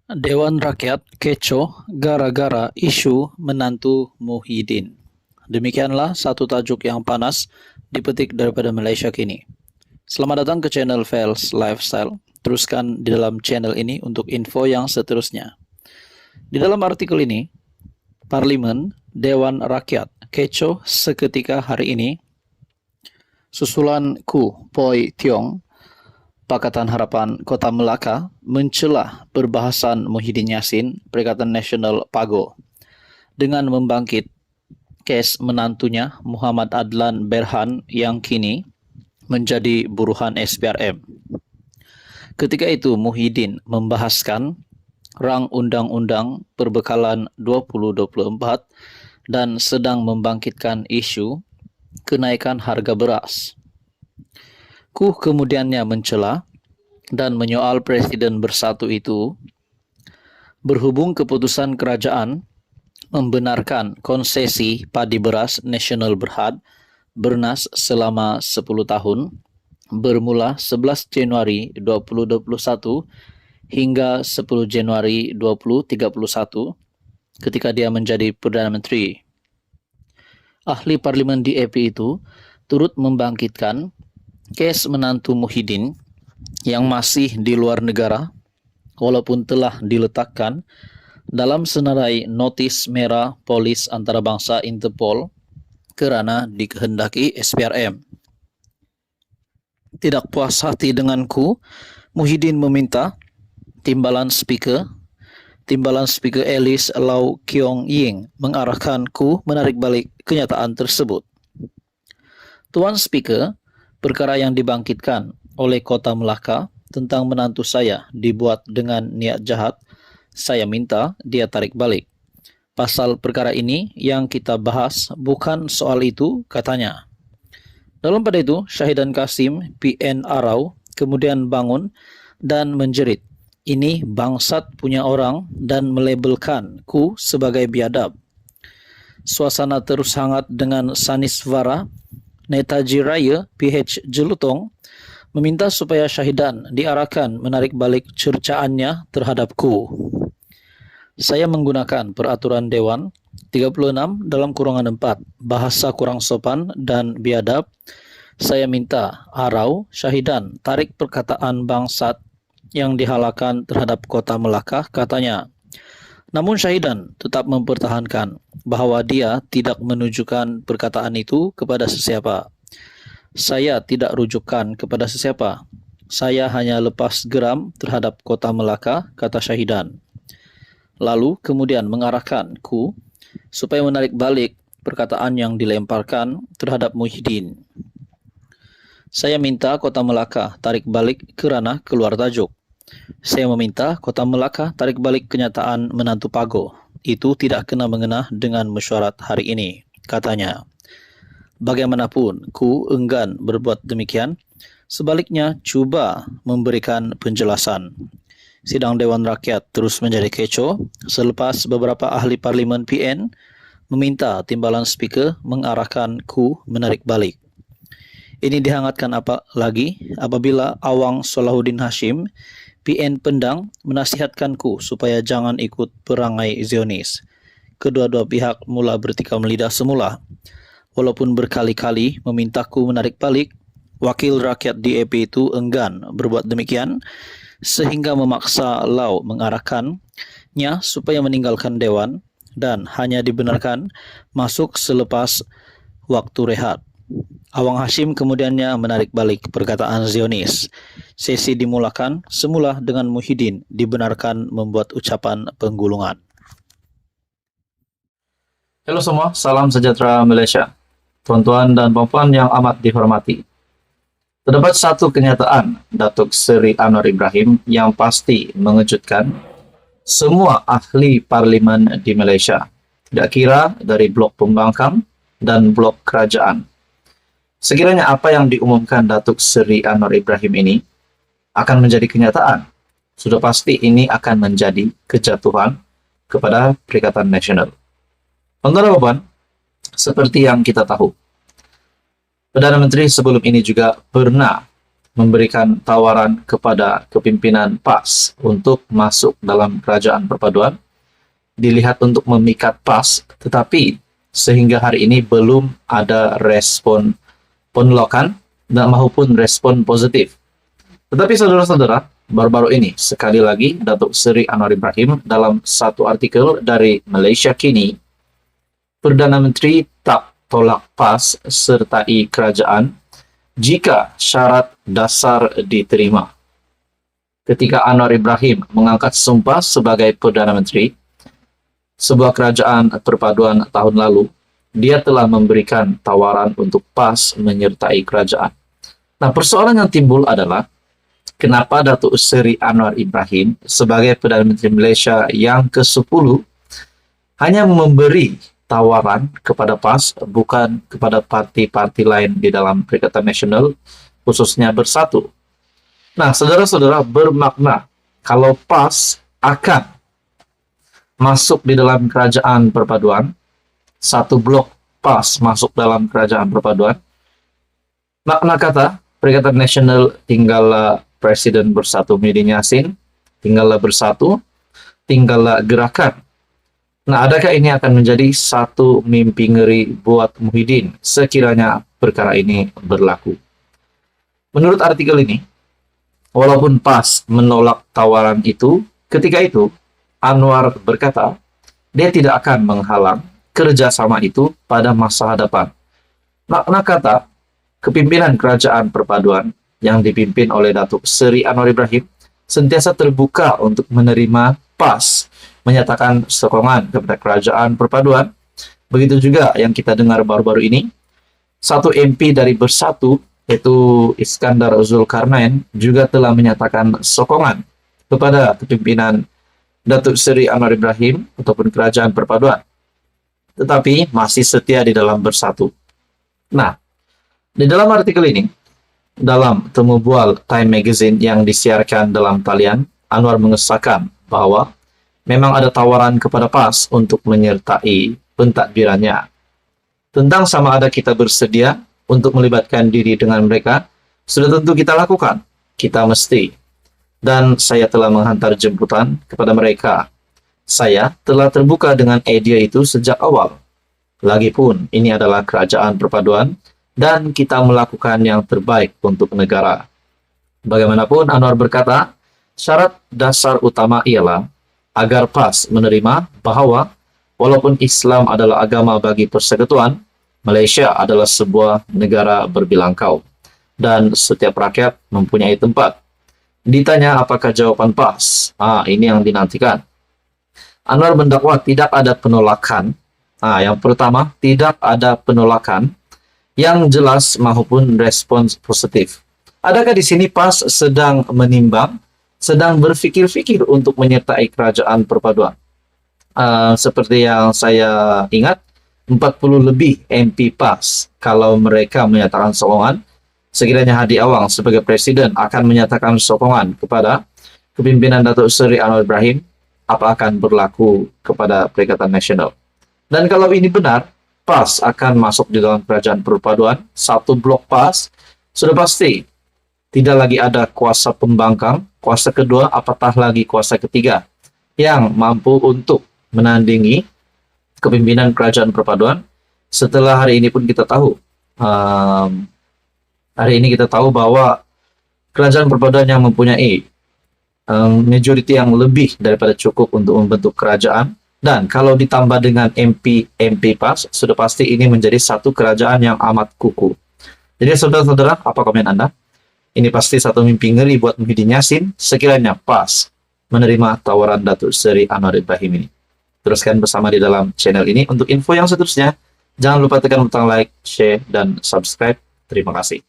Dewan Rakyat kecoh gara-gara isu menantu Muhyiddin. Demikianlah satu tajuk yang panas dipetik daripada Malaysia kini. Selamat datang ke channel Fels Lifestyle. Teruskan di dalam channel ini untuk info yang seterusnya. Di dalam artikel ini, Parlimen Dewan Rakyat kecoh seketika hari ini susulan Ku Poi Tiong Pakatan Harapan Kota Melaka mencela perbahasan Muhyiddin Yassin, Perikatan Nasional PAGO, dengan membangkit kes menantunya Muhammad Adlan Berhan yang kini menjadi buruhan SPRM. Ketika itu Muhyiddin membahaskan rang Undang-Undang Perbekalan 2024 dan sedang membangkitkan isu kenaikan harga beras. Ku kemudiannya mencela dan menyoal Presiden Bersatu itu berhubung keputusan kerajaan membenarkan konsesi padi beras Nasional Berhad Bernas selama 10 tahun bermula 11 Januari 2021 hingga 10 Januari 2031 ketika dia menjadi Perdana Menteri. Ahli Parlimen DAP itu turut membangkitkan kes menantu Muhyiddin yang masih di luar negara walaupun telah diletakkan dalam senarai notis merah polis antarabangsa Interpol kerana dikehendaki SPRM. Tidak puas hati denganku, Muhyiddin meminta Timbalan Speaker Alice Lau Kiong Ying mengarahkan Ku menarik balik kenyataan tersebut. Tuan Speaker, perkara yang dibangkitkan oleh Kota Melaka tentang menantu saya dibuat dengan niat jahat, saya minta dia tarik balik. Pasal perkara ini yang kita bahas bukan soal itu, katanya. Dalam pada itu, Syahidan Kasim PN Arau kemudian bangun dan menjerit, ini bangsat punya orang dan melabelkan Ku sebagai biadab. Suasana terus hangat dengan Saniswara Netaji Raya PH Jelutong meminta supaya Syahidan diarahkan menarik balik cercaannya terhadap Ku. Saya menggunakan peraturan Dewan 36 dalam kurungan 4 bahasa kurang sopan dan biadab. Saya minta Arau Syahidan tarik perkataan bangsat yang dihalakan terhadap Kota Melaka, katanya. Namun Syahidan tetap mempertahankan bahawa dia tidak menunjukkan perkataan itu kepada sesiapa. Saya tidak rujukan kepada sesiapa. Saya hanya lepas geram terhadap Kota Melaka, kata Syahidan. Lalu kemudian mengarahkan Ku supaya menarik balik perkataan yang dilemparkan terhadap Muhyiddin. Saya minta Kota Melaka tarik balik kerana keluar tajuk. Saya meminta Kota Melaka tarik balik kenyataan menantu PAGO. Itu tidak kena mengena dengan mesyuarat hari ini, katanya. Bagaimanapun, Ku enggan berbuat demikian. Sebaliknya, cuba memberikan penjelasan. Sidang Dewan Rakyat terus menjadi kecoh selepas beberapa ahli Parlimen PN meminta Timbalan Speaker mengarahkan Ku menarik balik. Ini dihangatkan apabila Awang Salahuddin Hashim PN Pendang menasihatkan Ku supaya jangan ikut perangai Zionis. Kedua-dua pihak mula bertikam lidah semula. Walaupun berkali-kali meminta Ku menarik balik, wakil rakyat DAP itu enggan berbuat demikian sehingga memaksa Lau mengarahkannya supaya meninggalkan Dewan dan hanya dibenarkan masuk selepas waktu rehat. Awang Hashim kemudiannya menarik balik perkataan Zionis. Sesi dimulakan semula dengan Muhyiddin dibenarkan membuat ucapan penggulungan. Halo semua, salam sejahtera Malaysia. Tuan-tuan dan puan-puan yang amat dihormati. Terdapat satu kenyataan Datuk Seri Anwar Ibrahim yang pasti mengejutkan semua ahli parlimen di Malaysia, tidak kira dari blok pembangkang dan blok kerajaan. Sekiranya apa yang diumumkan Datuk Seri Anwar Ibrahim ini akan menjadi kenyataan, sudah pasti ini akan menjadi kejatuhan kepada Perikatan Nasional. Tuan-tuan, seperti yang kita tahu, Perdana Menteri sebelum ini juga pernah memberikan tawaran kepada kepimpinan PAS untuk masuk dalam kerajaan perpaduan, dilihat untuk memikat PAS, tetapi sehingga hari ini belum ada respon penolakan dan maupun respon positif. Tetapi saudara-saudara, baru-baru ini sekali lagi Datuk Seri Anwar Ibrahim dalam satu artikel dari Malaysia Kini, Perdana Menteri tak tolak PAS sertai kerajaan jika syarat dasar diterima. Ketika Anwar Ibrahim mengangkat sumpah sebagai Perdana Menteri sebuah kerajaan perpaduan tahun lalu, dia telah memberikan tawaran untuk PAS menyertai kerajaan. Nah, persoalan yang timbul adalah kenapa Datuk Seri Anwar Ibrahim sebagai Perdana Menteri Malaysia yang ke-10 hanya memberi tawaran kepada PAS, bukan kepada parti-parti lain di dalam Perikatan Nasional, khususnya Bersatu. Nah, saudara-saudara, bermakna kalau PAS akan masuk di dalam kerajaan perpaduan, satu blok PAS masuk dalam kerajaan perpaduan, makna kata Perikatan Nasional tinggallah Presiden Bersatu Muhyiddin Yassin, tinggallah Bersatu, tinggallah Gerakan. Nah, adakah ini akan menjadi satu mimpi ngeri buat Muhyiddin sekiranya perkara ini berlaku? Menurut artikel ini, walaupun PAS menolak tawaran itu, ketika itu Anwar berkata, dia tidak akan menghalang kerjasama itu pada masa hadapan. Makna kata, kepimpinan kerajaan perpaduan yang dipimpin oleh Datuk Seri Anwar Ibrahim sentiasa terbuka untuk menerima PAS, menyatakan sokongan kepada kerajaan perpaduan. Begitu juga yang kita dengar baru-baru ini, satu MP dari Bersatu, yaitu Iskandar Zulkarnain, juga telah menyatakan sokongan kepada kepimpinan Datuk Seri Anwar Ibrahim ataupun kerajaan perpaduan, tetapi masih setia di dalam Bersatu. Nah, di dalam artikel ini, dalam temu bual Time Magazine yang disiarkan dalam talian, Anwar mengesahkan bahwa memang ada tawaran kepada PAS untuk menyertai pentadbirannya. Tentang sama ada kita bersedia untuk melibatkan diri dengan mereka, sudah tentu kita lakukan. Kita mesti. Dan saya telah menghantar jemputan kepada mereka. Saya telah terbuka dengan idea itu sejak awal. Lagipun, ini adalah kerajaan perpaduan dan kita melakukan yang terbaik untuk negara. Bagaimanapun, Anwar berkata, syarat dasar utama ialah agar PAS menerima bahwa walaupun Islam adalah agama bagi persekutuan, Malaysia adalah sebuah negara berbilangkau dan setiap rakyat mempunyai tempat. Ditanya apakah jawaban PAS? Ini yang dinantikan. Anwar mendakwa tidak ada penolakan. Yang pertama, tidak ada penolakan yang jelas maupun respons positif. Adakah di sini PAS sedang menimbang, sedang berfikir-fikir untuk menyertai kerajaan perpaduan? Seperti yang saya ingat, 40 lebih MP PAS kalau mereka menyatakan sokongan, sekiranya Hadi Awang sebagai presiden akan menyatakan sokongan kepada kepimpinan Datuk Seri Anwar Ibrahim, apa akan berlaku kepada Perikatan Nasional? Dan kalau ini benar, PAS akan masuk di dalam kerajaan perpaduan, satu blok PAS, sudah pasti tidak lagi ada kuasa pembangkang, kuasa kedua, apatah lagi kuasa ketiga yang mampu untuk menandingi kepimpinan kerajaan perpaduan. Setelah hari ini pun kita tahu, bahwa kerajaan perpaduan yang mempunyai majority yang lebih daripada cukup untuk membentuk kerajaan, dan kalau ditambah dengan MP PAS, sudah pasti ini menjadi satu kerajaan yang amat kukuh. Jadi saudara-saudara, apa komen Anda? Ini pasti satu mimpi ngeri buat Muhyiddin Yassin sekiranya PAS menerima tawaran Datuk Seri Anwar Ibrahim ini. Teruskan bersama di dalam channel ini untuk info yang seterusnya. Jangan lupa tekan butang like, share, dan subscribe. Terima kasih.